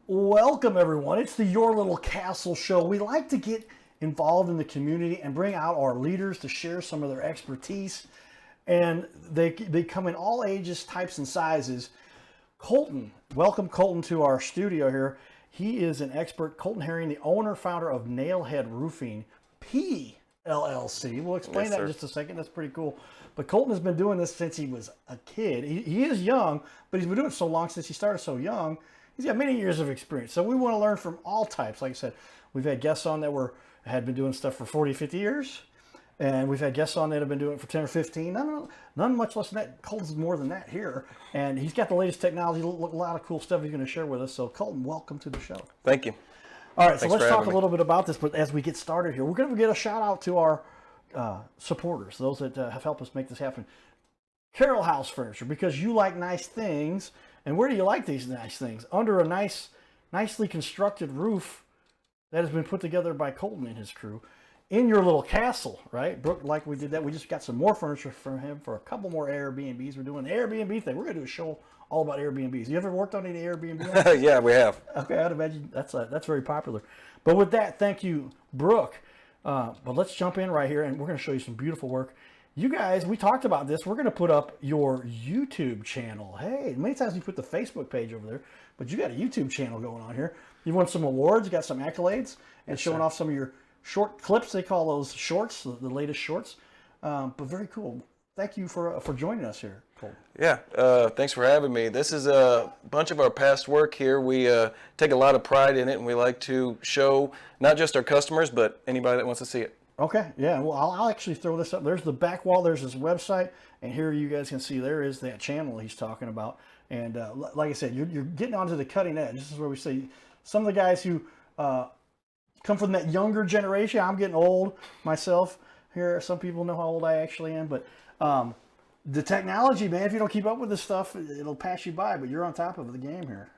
Welcome, everyone. It's the Your Little Castle show. We like to get involved in the community and bring out our leaders to share some of their expertise. And they come in all ages, types, and sizes. Colten, welcome Colten to our studio here. He is an expert, Colten Haring, the owner, founder of Nailhead Roofing, PLLC. We'll explain that in just a second. That's pretty cool. But Colten has been doing this since he was a kid. He is young, but he's been doing it so long since he started so young. He's got many years of experience. So we want to learn from all types. Like I said, we've had guests on that had been doing stuff for 40, 50 years. And we've had guests on that have been doing it for 10 or 15. None much less than that. Colten's more than that here. And he's got the latest technology, a lot of cool stuff he's going to share with us. So Colten, welcome to the show. Thank you. All right, so let's talk a little bit about this. But as we get started here, we're going to get a shout out to our supporters, those that have helped us make this happen. Carroll House Furniture, because you like nice things. And where do you like these nice things? Under a nicely constructed roof that has been put together by Colten and his crew in your little castle, right? Brooke, like we did that. We just got some more furniture from him for a couple more Airbnbs. We're doing the Airbnb thing. We're going to do a show all about Airbnbs. You ever worked on any Airbnb? Yeah, we have. Okay, I'd imagine that's very popular. But with that, thank you, Brooke. But let's jump in right here, and we're going to show you some beautiful work. You guys, we talked about this. We're going to put up your YouTube channel. Hey, many times we put the Facebook page over there, but you got a YouTube channel going on here. You won some awards, you got some accolades, and showing off some of your short clips. They call those shorts, the latest shorts. But very cool. Thank you for joining us here, Cole. Yeah, thanks for having me. This is a bunch of our past work here. We take a lot of pride in it, and we like to show not just our customers, but anybody that wants to see it. Okay, yeah, well, I'll actually throw this up. There's the back wall, there's his website, and here you guys can see there is that channel he's talking about. And like I said, you're getting onto the cutting edge. This is where we say some of the guys who come from that younger generation. I'm getting old myself here. Some people know how old I actually am, but the technology, man, if you don't keep up with this stuff, it'll pass you by, but you're on top of the game here,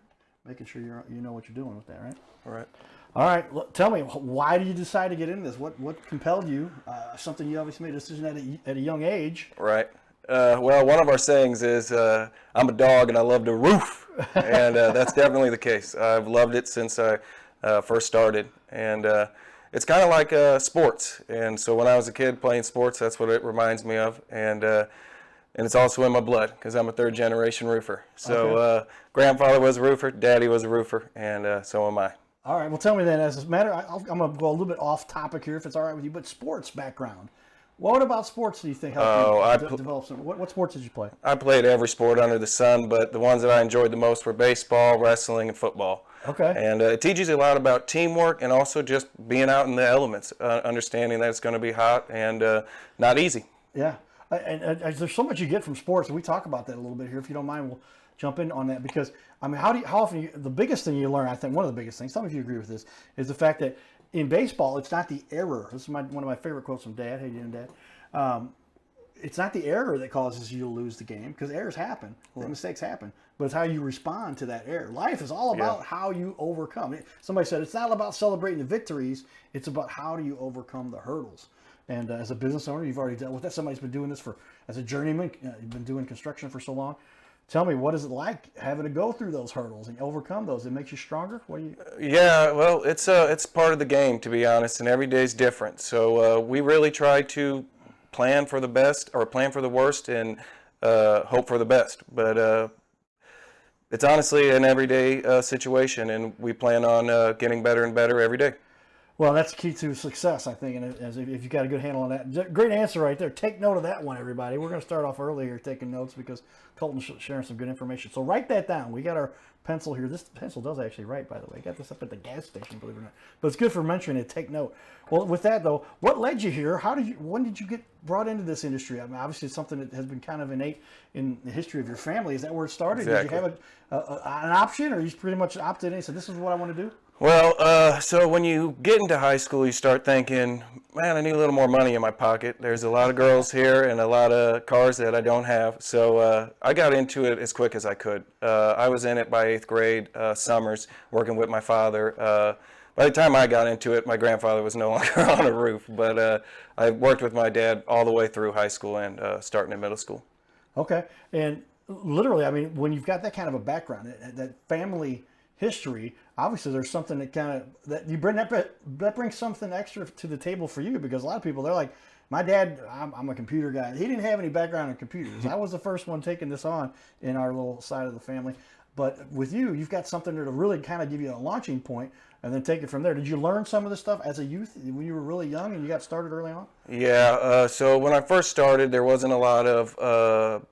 making sure you know what you're doing with that, right? All right. All right, tell me, why did you decide to get into this? What compelled you? Something you obviously made a decision at a young age. Right. Well, one of our sayings is, I'm a dog and I love to roof. And that's definitely the case. I've loved it since I first started. And it's kind of like sports. And so when I was a kid playing sports, that's what it reminds me of. And it's also in my blood because I'm a third-generation roofer. So grandfather was a roofer, daddy was a roofer, and so am I. All right, well, tell me then, as a matter, I'm going to go a little bit off topic here, if it's all right with you, but sports background. What about sports do you think helped you develop some? What sports did you play? I played every sport under the sun, but the ones that I enjoyed the most were baseball, wrestling, and football. Okay. And it teaches you a lot about teamwork and also just being out in the elements, understanding that it's going to be hot and not easy. Yeah, and there's so much you get from sports, and we talk about that a little bit here. If you don't mind, we'll jump in on that because I mean, how often the biggest thing you learn, I think one of the biggest things, tell me if you agree with this, is the fact that in baseball it's not the error. This is one of my favorite quotes from Dad. Hey, Dad. It's not the error that causes you to lose the game because errors happen, mistakes happen, but it's how you respond to that error. Life is all about how you overcome. Somebody said it's not about celebrating the victories; it's about how do you overcome the hurdles. And as a business owner, you've already dealt with that. Somebody's been doing this as a journeyman. You've been doing construction for so long. Tell me, what is it like having to go through those hurdles and overcome those? It makes you stronger? Yeah, well, it's part of the game, to be honest, and every day is different. So we really try to plan for the best or plan for the worst and hope for the best. But it's honestly an everyday situation, and we plan on getting better and better every day. Well, that's the key to success, I think, and if you've got a good handle on that. Great answer right there. Take note of that one, everybody. We're going to start off early here taking notes because Colten's sharing some good information. So write that down. We got our pencil here. This pencil does actually write, by the way. I got this up at the gas station, believe it or not. But it's good for mentioning it. Take note. Well, with that, though, what led you here? When did you get brought into this industry? I mean, obviously, it's something that has been kind of innate in the history of your family. Is that where it started? Exactly. Did you have an option, or you pretty much opted in and said, this is what I want to do? Well, so when you get into high school, you start thinking, man, I need a little more money in my pocket. There's a lot of girls here and a lot of cars that I don't have. So I got into it as quick as I could. I was in it by 8th grade, summers, working with my father. By the time I got into it, my grandfather was no longer on a roof. But I worked with my dad all the way through high school and starting in middle school. Okay. And literally, I mean, when you've got that kind of a background, that family history, obviously there's something that kind of that you bring that brings something extra to the table for you, because a lot of people, they're like, my dad, I'm a computer guy. He didn't have any background in computers. I was the first one taking this on in our little side of the family. But with you, you've got something to really kind of give you a launching point and then take it from there. Did you learn some of this stuff as a youth when you were really young and you got started early on? Yeah. So when I first started, there wasn't a lot of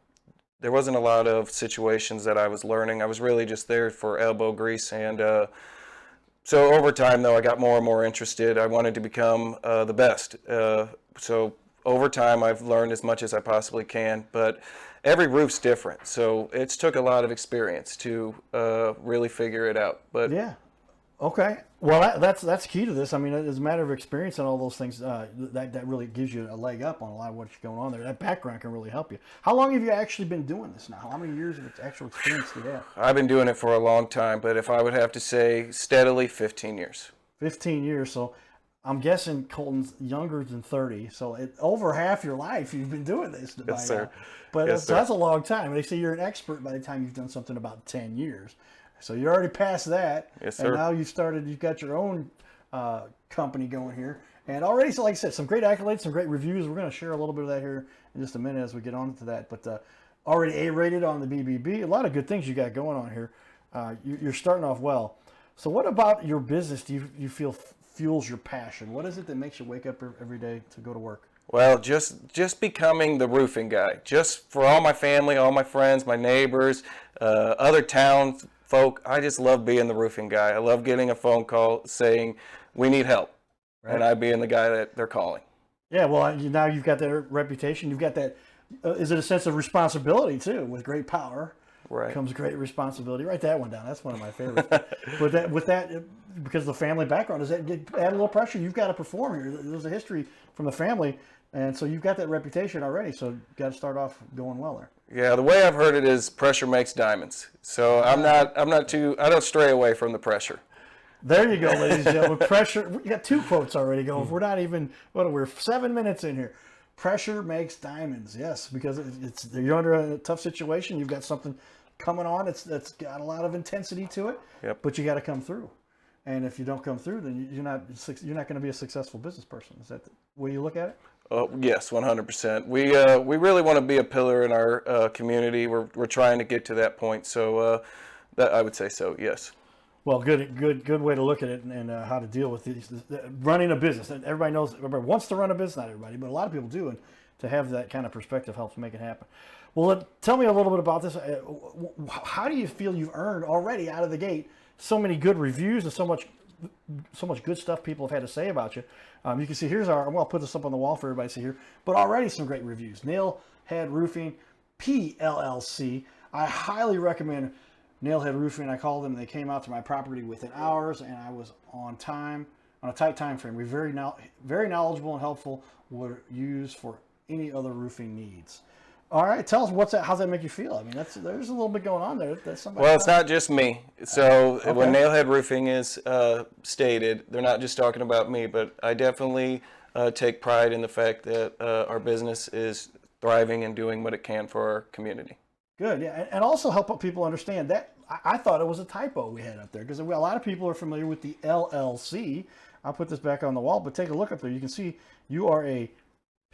situations that I was learning. I was really just there for elbow grease, and so over time, though, I got more and more interested. I wanted to become the best. So over time, I've learned as much as I possibly can, but every roof's different. So it's took a lot of experience to really figure it out. But Yeah. Okay. Well, that's key to this. I mean, it's a matter of experience and all those things. That really gives you a leg up on a lot of what's going on there. That background can really help you. How long have you actually been doing this now? How many years of actual experience do you have? I've been doing it for a long time, but if I would have to say steadily, 15 years. 15 years. So I'm guessing Colten's younger than 30. So over half your life you've been doing this. Yes, sir. But Yes, that's a long time. They say you're an expert by the time you've done something about 10 years. So you're already past that. Yes, sir. And now you've got your own company going here. And already, so like I said, some great accolades, some great reviews. We're going to share a little bit of that here in just a minute as we get on to that. But already A-rated on the BBB. A lot of good things you got going on here. You're starting off well. So what about your business do you feel fuels your passion? What is it that makes you wake up every day to go to work? Well, just becoming the roofing guy. Just for all my family, all my friends, my neighbors, other towns folk, I just love being the roofing guy. I love getting a phone call saying, we need help. Right. And I being the guy that they're calling. Yeah, well, now you've got that reputation. You've got that, is it a sense of responsibility too? With great power comes great responsibility. Write that one down. That's one of my favorites. with that, because of the family background, does that add a little pressure? You've got to perform here. There's a history from the family. And so you've got that reputation already, so you've got to start off going well there. Yeah, the way I've heard it is pressure makes diamonds. So I don't stray away from the pressure. There you go, ladies and gentlemen. Pressure, we got 2 quotes already going. We're not even, we're 7 minutes in here. Pressure makes diamonds, yes, because you're under a tough situation. You've got something coming on that's got a lot of intensity to it, but you got to come through. And if you don't come through, then you're not going to be a successful business person. Is that the way you look at it? Yes, 100%. We really want to be a pillar in our community. We're trying to get to that point. So that I would say so. Yes. Well, good way to look at it, and how to deal with these running a business. And everybody wants to run a business. Not everybody, but a lot of people do, and to have that kind of perspective helps make it happen. Well, tell me a little bit about this. How do you feel you've earned already out of the gate so many good reviews and so much good stuff people have had to say about you? You can see I'll put this up on the wall for everybody to see here, but already some great reviews. Nailhead Roofing, PLLC. I highly recommend Nailhead Roofing. I called them and they came out to my property within hours, and I was on time, on a tight time frame. We're very knowledgeable and helpful. Were used for any other roofing needs. All right, tell us how's that make you feel? I mean, there's a little bit going on there. That's somebody. Well, it's not just me. So when Nailhead Roofing is stated, they're not just talking about me, but I definitely take pride in the fact that our business is thriving and doing what it can for our community. Good, yeah, and also help people understand that. I thought it was a typo we had up there, because a lot of people are familiar with the LLC. I'll put this back on the wall, but take a look up there. You can see you are a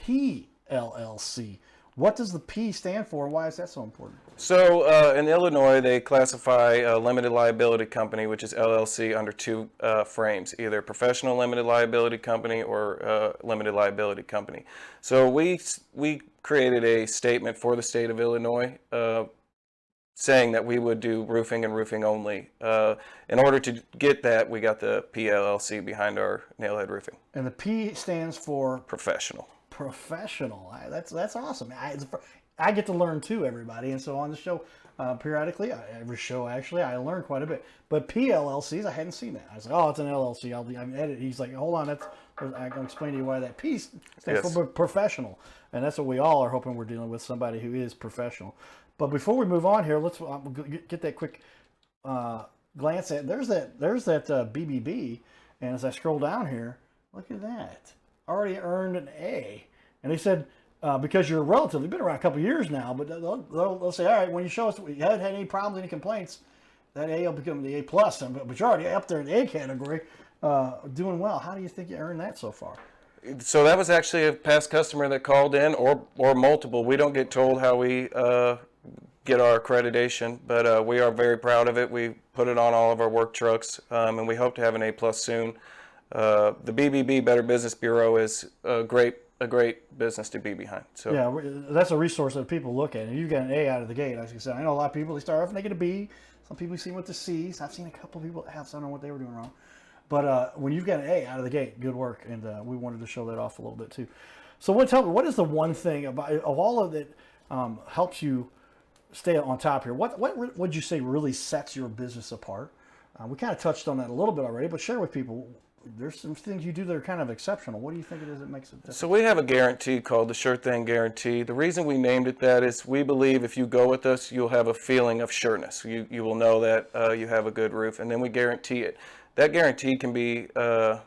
PLLC. What does the P stand for, and why is that so important? So in Illinois, they classify a limited liability company, which is LLC, under 2 frames, either professional limited liability company or limited liability company. So we created a statement for the state of Illinois saying that we would do roofing and roofing only. In order to get that, we got the PLLC behind our Nailhead Roofing. And the P stands for? Professional. Professional. That's awesome. I get to learn too, everybody. And so on the show, periodically, every show actually, I learn quite a bit. But PLLCs, I hadn't seen that. I was like, oh, it's an LLC. I'm edit. He's like, hold on, I can explain to you why that P stands for professional. And that's what we all are hoping we're dealing with, somebody who is professional. But before we move on here, let's get that quick glance at. There's that BBB, and as I scroll down here, look at that. Already earned an A. And they said, because you're relatively been around a couple of years now, but they'll say, all right, when you show us you haven't had any problems, any complaints, that A will become the A plus, but you're already up there in the A category, doing well. How do you think you earned that so far? So that was actually a past customer that called in, or multiple. We don't get told how we get our accreditation, but we are very proud of it. We put it on all of our work trucks, and we hope to have an A plus soon. The BBB, Better Business Bureau, is a great business to be behind. So yeah, that's a resource that people look at. And you got an A out of the gate, as you said. I know a lot of people, they start off and they get a B. Some people see with the C's. I've seen a couple of people that have, so I don't know what they were doing wrong. But when you've got an A out of the gate, good work. And we wanted to show that off a little bit too. So tell me, what is the one thing of all of it helps you stay on top here? What would you say really sets your business apart? We kind of touched on that a little bit already, but share with people. There's some things you do that are kind of exceptional. What do you think it is that makes it different? So we have a guarantee called the Sure Thing Guarantee. The reason we named it that is we believe if you go with us, you'll have a feeling of sureness. You will know that you have a good roof, and then we guarantee it. That guarantee can be, wow,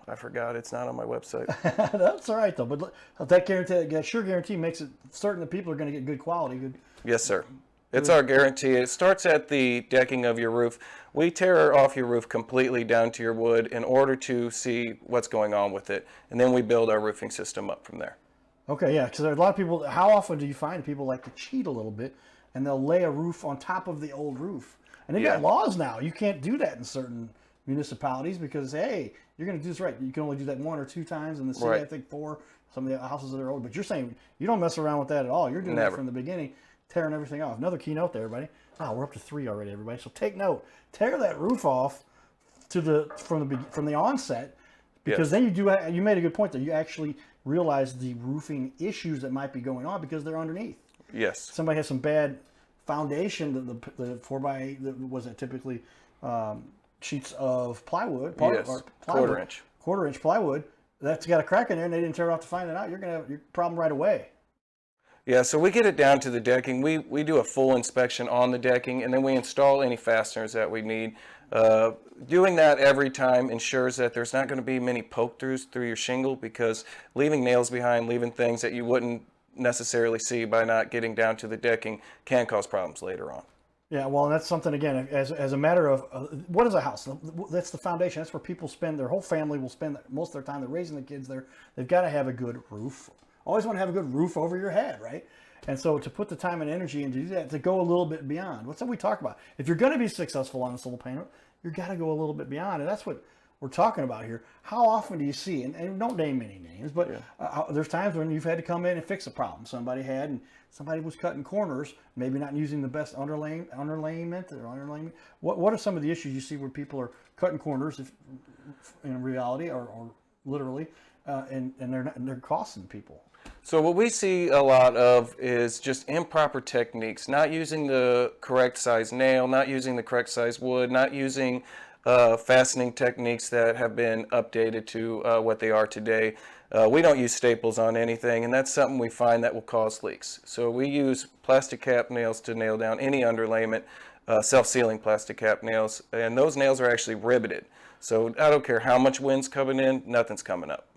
I forgot. It's not on my website. That's all right, though. But that guarantee, that Sure Guarantee makes it certain that people are going to get good quality. Yes, sir. It's our guarantee. It starts at the decking of your roof. We tear off your roof completely down to your wood in order to see what's going on with it. And then we build our roofing system up from there. Okay, yeah, because there's a lot of people. How often do you find people like to cheat a little bit and they'll lay a roof on top of the old roof? And they've got laws now. You can't do that in certain municipalities because, hey, you're going to do this right. You can only do that 1 or 2 times. In the city, I think 4, some of the houses that are old. But you're saying you don't mess around with that at all. You're doing that from the beginning, tearing everything off. Another keynote there, everybody. We're up to 3 already, everybody. So take note. Tear that roof off from the onset, because then you made a good point there. You actually realize the roofing issues that might be going on because they're underneath. Yes. Somebody has some bad foundation. The 4x8 was it typically sheets of plywood, quarter inch plywood. That's got a crack in there, and they didn't tear it off to find it out. You're gonna have your problem right away. Yeah, so we get it down to the decking. We do a full inspection on the decking, and then we install any fasteners that we need. Doing that every time ensures that there's not going to be many poke-throughs through your shingle, because leaving nails behind, leaving things that you wouldn't necessarily see by not getting down to the decking can cause problems later on. Yeah, well, and that's something, again, as a matter of, what is a house? That's the foundation. That's where people spend, their whole family will spend most of their time. They're raising the kids there. They've got to have a good roof. Always want to have a good roof over your head, right? And so to put the time and energy into that, to go a little bit beyond. What's that we talk about? If you're going to be successful on this little painter, you've got to go a little bit beyond. And that's what we're talking about here. How often do you see, and don't name any names, but there's times when you've had to come in and fix a problem somebody had, and somebody was cutting corners, maybe not using the best underlayment. What are some of the issues you see where people are cutting corners, in reality or literally, and they're costing people? So what we see a lot of is just improper techniques, not using the correct size nail, not using the correct size wood, not using fastening techniques that have been updated to what they are today. We don't use staples on anything, and that's something we find that will cause leaks. So we use plastic cap nails to nail down any underlayment, self-sealing plastic cap nails, and those nails are actually riveted. So I don't care how much wind's coming in, nothing's coming up.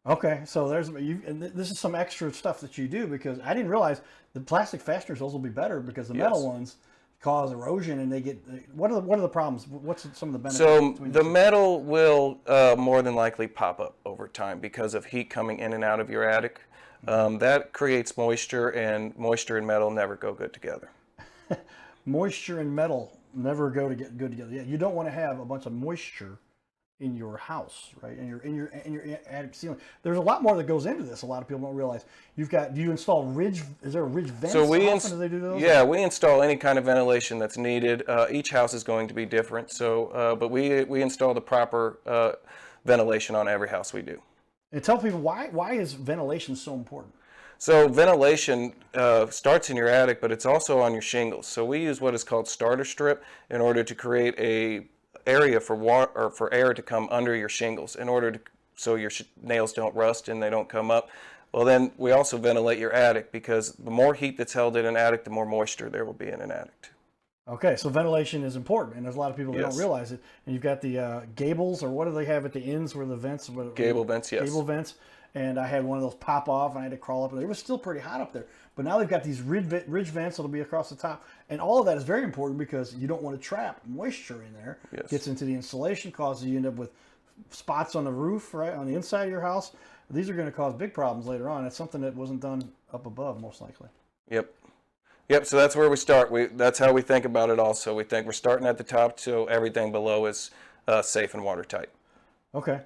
Okay, so and this is some extra stuff that you do, because I didn't realize the plastic fasteners, those will be better because the metal ones cause erosion, and they get, what are the problems? What's some of the benefits? So the metal will more than likely pop up over time because of heat coming in and out of your attic. That creates moisture, and moisture and metal never go good together. Moisture and metal never go to get good together. Yeah, you don't want to have a bunch of moisture in your house, right? In your attic ceiling. There's a lot more that goes into this. A lot of people don't realize. Do you install ridge? Is there a ridge vents? So How often do they do those? Yeah, we install any kind of ventilation that's needed. Each house is going to be different. So, but we install the proper ventilation on every house we do. And tell people why is ventilation so important? So ventilation starts in your attic, but it's also on your shingles. So we use what is called starter strip in order to create a area for water or for air to come under your shingles in order to, so your nails don't rust and they don't come up. Well, then we also ventilate your attic, because the more heat that's held in an attic, the more moisture there will be in an attic. Okay, so ventilation is important, and there's a lot of people that don't realize it. And you've got the gables, or what do they have at the ends where the vents? Gable vents, yes. Gable vents, and I had one of those pop off, and I had to crawl up there. It was still pretty hot up there, but now they've got these ridge vents that'll be across the top, and all of that is very important because you don't want to trap moisture in there. Yes. Gets into the insulation, causes you end up with spots on the roof, right on the inside of your house. These are going to cause big problems later on. It's something that wasn't done up above, most likely. Yep. Yep, so that's where we start. That's how we think about it also. We think we're starting at the top so everything below is safe and watertight. Okay.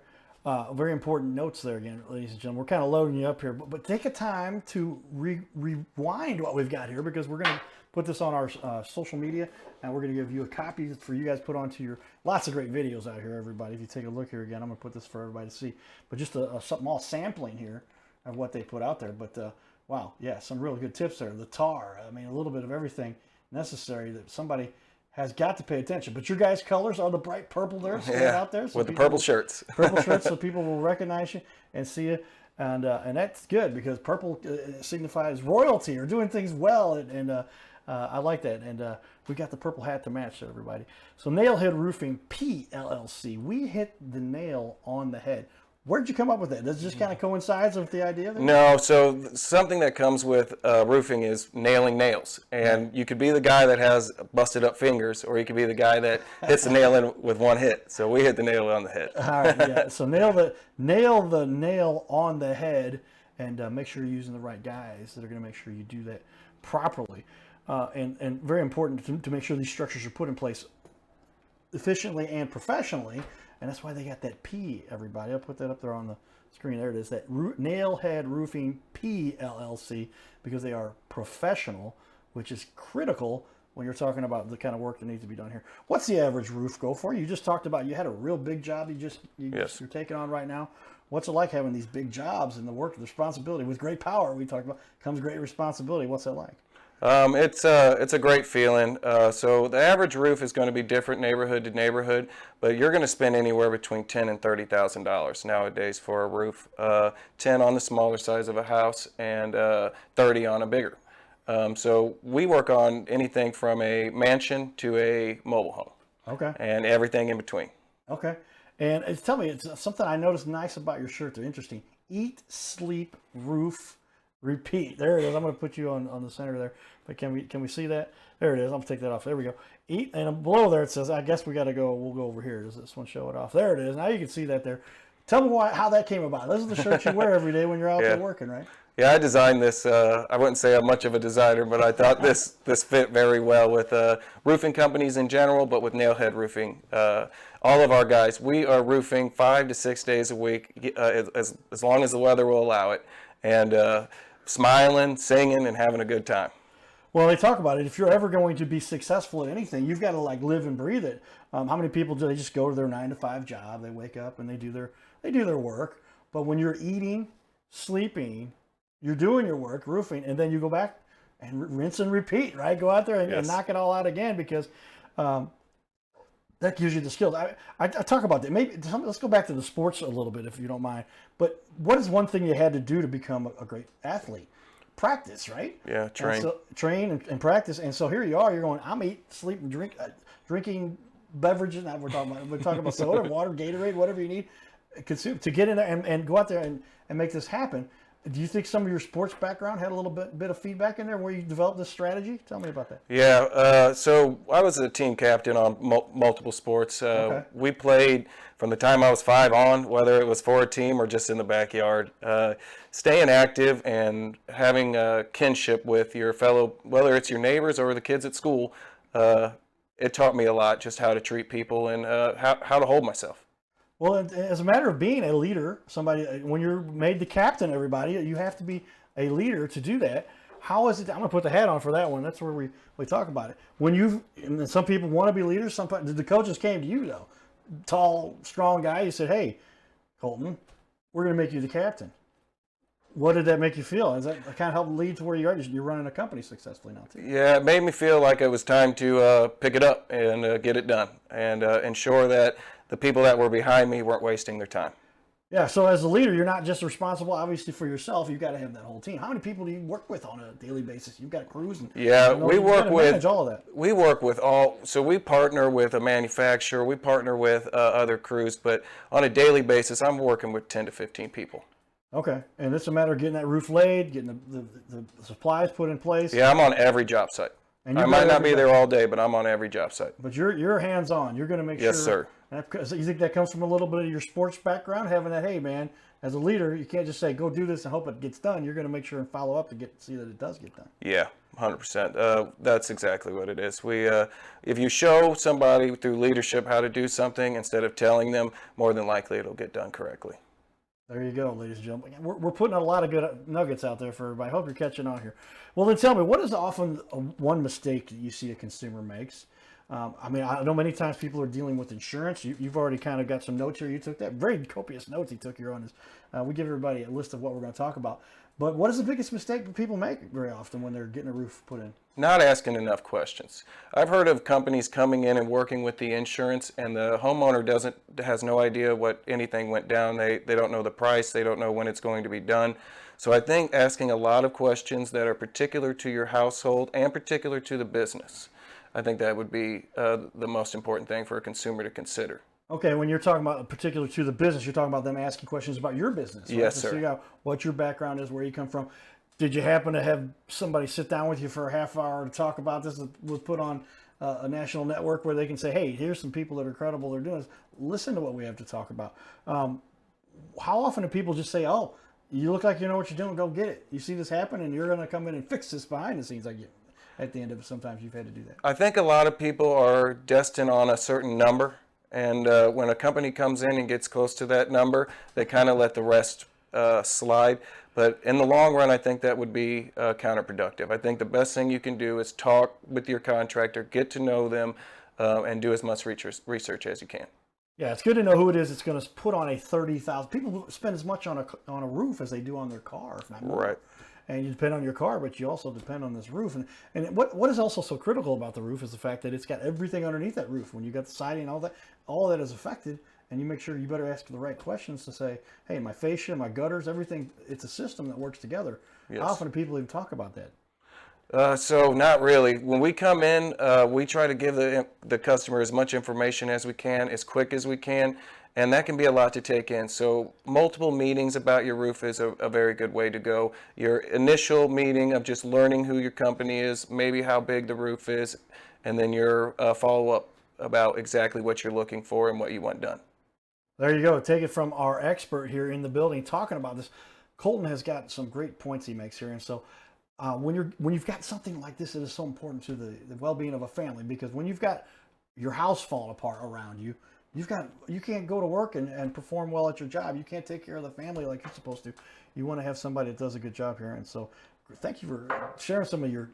Very important notes there again, ladies and gentlemen. We're kind of loading you up here, but take a time to rewind what we've got here because we're going to put this on our social media, and we're going to give you a copy for you guys to put onto your, lots of great videos out here, everybody. If you take a look here again, I'm going to put this for everybody to see. But just a small sampling here of what they put out there. But wow, yeah, some really good tips there. The tar, I mean, a little bit of everything necessary that somebody has got to pay attention. But your guys' colors are the bright purple there, out there. So with the purple shirts. Purple shirts, so people will recognize you and see you. And that's good because purple signifies royalty or doing things well. And I like that. And we got the purple hat to match to everybody. So Nailhead Roofing PLLC. We hit the nail on the head. Where'd you come up with that? Does it just kind of coincides with the idea? There? No, so something that comes with roofing is nailing nails. And you could be the guy that has busted up fingers, or you could be the guy that hits the nail in with one hit. So we hit the nail on the head. All right, yeah. So nail the nail on the head, and make sure you're using the right guys that are going to make sure you do that properly. And very important to make sure these structures are put in place efficiently and professionally. And that's why they got that P, everybody. I'll put that up there on the screen. There it is, that Nailhead Roofing PLLC, because they are professional, which is critical when you're talking about the kind of work that needs to be done here. What's the average roof go for? You just talked about you had a real big job you're taking on right now. What's it like having these big jobs and the work, the responsibility? With great power, we talked about, comes great responsibility. What's that like? It's a great feeling. So the average roof is going to be different neighborhood to neighborhood, but you're going to spend anywhere between $10,000 and $30,000 nowadays for a roof. 10 on the smaller size of a house and 30 on a bigger. So we work on anything from a mansion to a mobile home. Okay. And everything in between. Okay. And tell me, it's something I noticed nice about your shirt. They're interesting. Eat, sleep, roof, repeat. There it is. I'm going to put you on the center there. But can we see that? There it is. I'm going to take that off. There we go. Eat, and below there it says, I guess we got to go. We'll go over here. Does this one show it off? There it is. Now you can see that there. Tell me how that came about. This is the shirt you wear every day when you're out there working, right? Yeah, I designed this. I wouldn't say I'm much of a designer, but I thought this fit very well with roofing companies in general, but with Nailhead Roofing. All of our guys, we are roofing 5 to 6 days a week, as long as the weather will allow it, and smiling, singing, and having a good time. Well, they talk about it. If you're ever going to be successful at anything, you've got to like live and breathe it. How many people do they just go to their 9-to-5 job? They wake up and they do their work. But when you're eating, sleeping, you're doing your work, roofing, and then you go back and rinse and repeat, right? Go out there and knock it all out again because that gives you the skills. I talk about that. Maybe let's go back to the sports a little bit, if you don't mind. But what is one thing you had to do to become a great athlete? Practice, right? Yeah, train. So, train and practice. And so here you are. You're going, I'm eat, sleep, and drinking beverages. Now we're talking about soda, water, Gatorade, whatever you need. Consume to get in there and go out there and make this happen. Do you think some of your sports background had a little bit of feedback in there where you developed this strategy? Tell me about that. Yeah, so I was a team captain on multiple sports. Okay. We played from the time I was 5 on, whether it was for a team or just in the backyard. Staying active and having a kinship with your fellow, whether it's your neighbors or the kids at school, it taught me a lot, just how to treat people and how to hold myself. Well, as a matter of being a leader, somebody, when you're made the captain, everybody, you have to be a leader to do that. How is it? I'm going to put the hat on for that one. That's where we talk about it. And some people want to be leaders. The coaches came to you, though. Tall, strong guy. You said, hey, Colten, we're going to make you the captain. What did that make you feel? Does that kind of help lead to where you are? You're running a company successfully now, too. Yeah, it made me feel like it was time to pick it up and get it done and ensure that the people that were behind me weren't wasting their time. Yeah, so as a leader, you're not just responsible, obviously, for yourself. You've got to have that whole team. How many people do you work with on a daily basis? You've got crews. We work with all of that. We work with all. So we partner with a manufacturer. We partner with other crews, but on a daily basis, I'm working with 10 to 15 people. Okay, and it's a matter of getting that roof laid, getting the supplies put in place. Yeah, I'm on every job site. And I you're might there not every be day. there all day, but I'm on every job site. But you're hands on. You're going to make Yes, sure. sir. Because you think that comes from a little bit of your sports background, having that. Hey, man, as a leader, you can't just say go do this and hope it gets done. You're going to make sure and follow up to see that it does get done. Yeah, 100%. That's exactly what it is. If you show somebody through leadership how to do something instead of telling them, more than likely it'll get done correctly. There you go, ladies and gentlemen. We're putting a lot of good nuggets out there for everybody. I hope you're catching on here. Well, then tell me, what is often one mistake that you see a consumer makes? I mean, I know many times people are dealing with insurance. You've already kind of got some notes here. You took that very copious notes he took here on this. We give everybody a list of what we're going to talk about. But what is the biggest mistake that people make very often when they're getting a roof put in? Not asking enough questions. I've heard of companies coming in and working with the insurance, and the homeowner has no idea what anything went down. They don't know the price. They don't know when it's going to be done. So I think asking a lot of questions that are particular to your household and particular to the business, I think that would be the most important thing for a consumer to consider. Okay, when you're talking about particular to the business, you're talking about them asking questions about your business. Right? Yes, to sir. figure out what your background is, where you come from. Did you happen to have somebody sit down with you for a half hour to talk about this? Was put on a national network where they can say, hey, here's some people that are credible, they're doing this. Listen to what we have to talk about. How often do people just say, oh, you look like you know what you're doing, go get it. You see this happen and you're going to come in and fix this behind the scenes like you. At the end of it, sometimes you've had to do that. I think a lot of people are destined on a certain number, and when a company comes in and gets close to that number, they kind of let the rest slide. But in the long run, I think that would be counterproductive. I think the best thing you can do is talk with your contractor, get to know them, and do as much research as you can. Yeah, it's good to know who it is that's going to put on a 30,000. People spend as much on a roof as they do on their car, if not more. Right. And you depend on your car, but you also depend on this roof. And what is also so critical about the roof is the fact that it's got everything underneath that roof. When you got the siding and all that is affected, and you make sure you better ask the right questions to say, hey, my fascia, my gutters, everything, it's a system that works together. Yes. How often do people even talk about that? So not really. When we come in, we try to give the customer as much information as we can, as quick as we can, and that can be a lot to take in. So multiple meetings about your roof is a very good way to go. Your initial meeting of just learning who your company is, maybe how big the roof is, and then your follow-up about exactly what you're looking for and what you want done. There you go. Take it from our expert here in the building talking about this. Colten has got some great points he makes here, and so when you've got something like this, it is so important to the well-being of a family, because when you've got your house falling apart around you, you can't go to work and perform well at your job. You can't take care of the family like you're supposed to. You want to have somebody that does a good job here, and so thank you for sharing some of your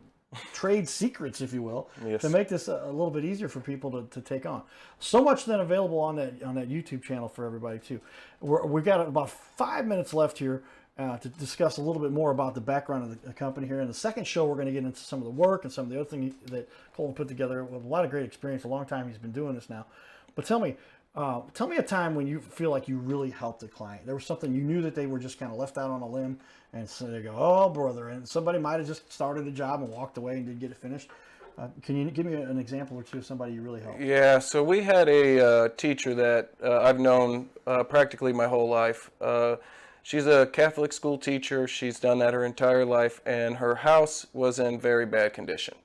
trade secrets, if you will, Yes. to make this a little bit easier for people to take on. So much then available on that YouTube channel for everybody too. We've got about 5 minutes left here to discuss a little bit more about the background of the company here. In the second show, we're going to get into some of the work and some of the other things that Colten put together with a lot of great experience. A long time he's been doing this now. But tell me a time when you feel like you really helped a client. There was something you knew that they were just kind of left out on a limb, and so they go, oh, brother. And somebody might have just started a job and walked away and didn't get it finished. Can you give me an example or two of somebody you really helped? Yeah, so we had a teacher that I've known practically my whole life. She's a Catholic school teacher. She's done that her entire life, and her house was in very bad condition,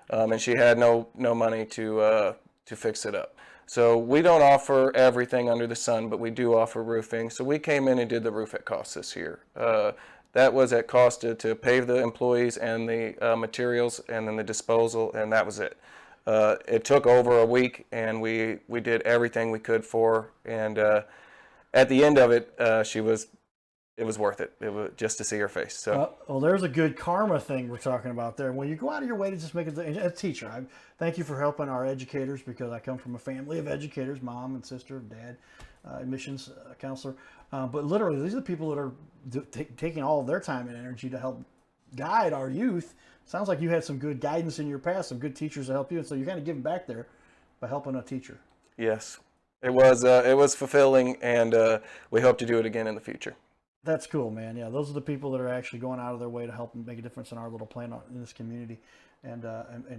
and she had no money to fix it up. So we don't offer everything under the sun, but we do offer roofing. So we came in and did the roof at cost this year. That was at cost to pay the employees and the materials and then the disposal, and that was it. It took over a week, and we did everything we could for her. And at the end of it, it was worth it. It was just to see her face. So, well, there's a good karma thing we're talking about there. When you go out of your way to just make it, a teacher, thank you for helping our educators, because I come from a family of educators, mom and sister, dad, admissions counselor. But literally, these are the people that are taking all of their time and energy to help guide our youth. Sounds like you had some good guidance in your past, some good teachers to help you, and so you're kind of giving back there by helping a teacher. yes, it was fulfilling, and we hope to do it again in the future. That's cool, man. Yeah, those are the people that are actually going out of their way to help and make a difference in our little plan in this community, and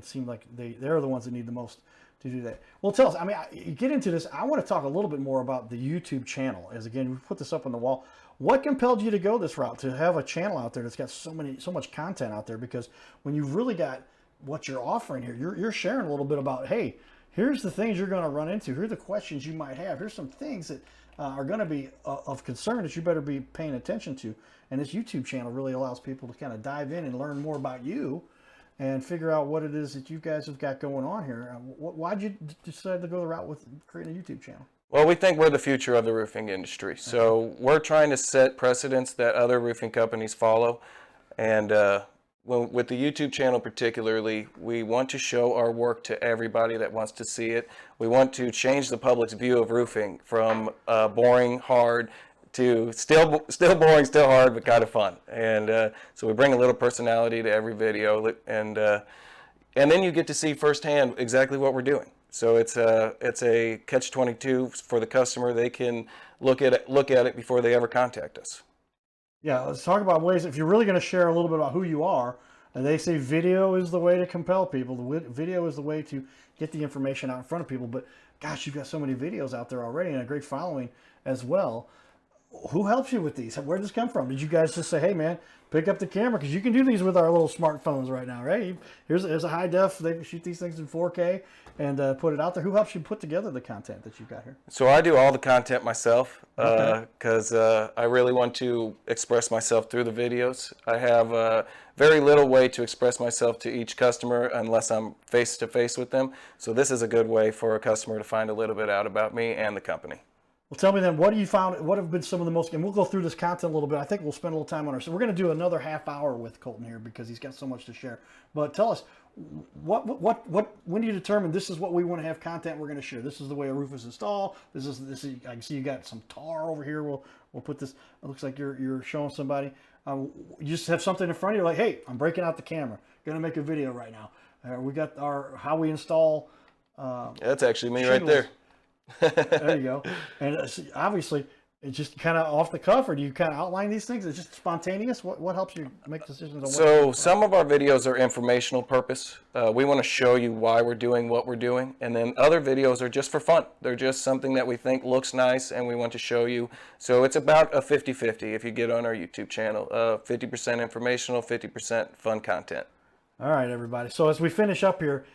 seem like they're the ones that need the most to do that. Well, tell us. I mean, you get into this. I want to talk a little bit more about the YouTube channel. As again, we put this up on the wall. What compelled you to go this route, to have a channel out there that's got so much content out there? Because when you've really got what you're offering here, you're sharing a little bit about, hey, here's the things you're going to run into. Here are the questions you might have. Here's some things that are going to be of concern that you better be paying attention to. And this YouTube channel really allows people to kind of dive in and learn more about you and figure out what it is that you guys have got going on here. Why'd you decide to go the route with creating a YouTube channel? Well, we think we're the future of the roofing industry. So we're trying to set precedents that other roofing companies follow. And with the YouTube channel particularly, we want to show our work to everybody that wants to see it. We want to change the public's view of roofing from boring, hard, to still boring, still hard, but kind of fun. And so we bring a little personality to every video, and then you get to see firsthand exactly what we're doing. So it's a catch-22 for the customer. They can look at it before they ever contact us. Yeah, let's talk about ways, if you're really going to share a little bit about who you are, and they say video is the way to compel people. The video is the way to get the information out in front of people. But gosh, you've got so many videos out there already and a great following as well. Who helps you with these? Where did this come from? Did you guys just say, hey man, pick up the camera? Because you can do these with our little smartphones right now, right? Here's a high def. They can shoot these things in 4K and put it out there. Who helps you put together the content that you've got here? So I do all the content myself because I really want to express myself through the videos. I have very little way to express myself to each customer unless I'm face to face with them. So this is a good way for a customer to find a little bit out about me and the company. Well, tell me then, what have been some of the most, and we'll go through this content a little bit. I think we'll spend a little time on so we're going to do another half hour with Colten here because he's got so much to share. But tell us, when do you determine this is what we want to have content we're going to share? This is the way a roof is installed. This is, I can see you got some tar over here. We'll put this, it looks like you're showing somebody. You just have something in front of you like, hey, I'm breaking out the camera. Going to make a video right now. We got how we install. That's actually me shingles. right there. There you go. And obviously, it's just kind of off the cuff, or do you kind of outline these things? It's just spontaneous. What helps you make decisions on So some of our videos are informational purpose. We want to show you why we're doing what we're doing. And then other videos are just for fun. They're just something that we think looks nice and we want to show you. So it's about a 50-50 if you get on our YouTube channel. 50% informational, 50% fun content. All right, everybody. So as we finish up here,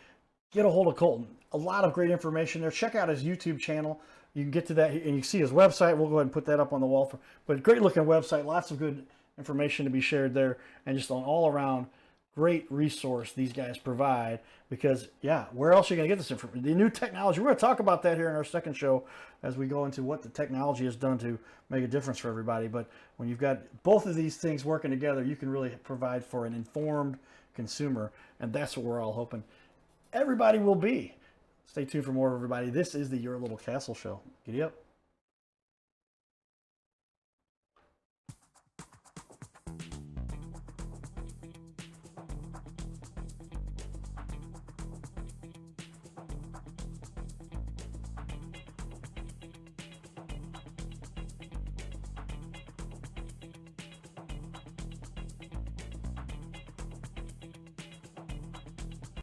get a hold of Colten. A lot of great information there. Check out his YouTube channel. You can get to that, and you see his website. We'll go ahead and put that up on the wall. But great looking website. Lots of good information to be shared there, and just an all around great resource these guys provide. Because yeah, where else are you going to get this information? The new technology. We're going to talk about that here in our second show as we go into what the technology has done to make a difference for everybody. But when you've got both of these things working together, you can really provide for an informed consumer, and that's what we're all hoping everybody will be. Stay tuned for more, everybody. This is the Your Little Castle Show. Giddy up.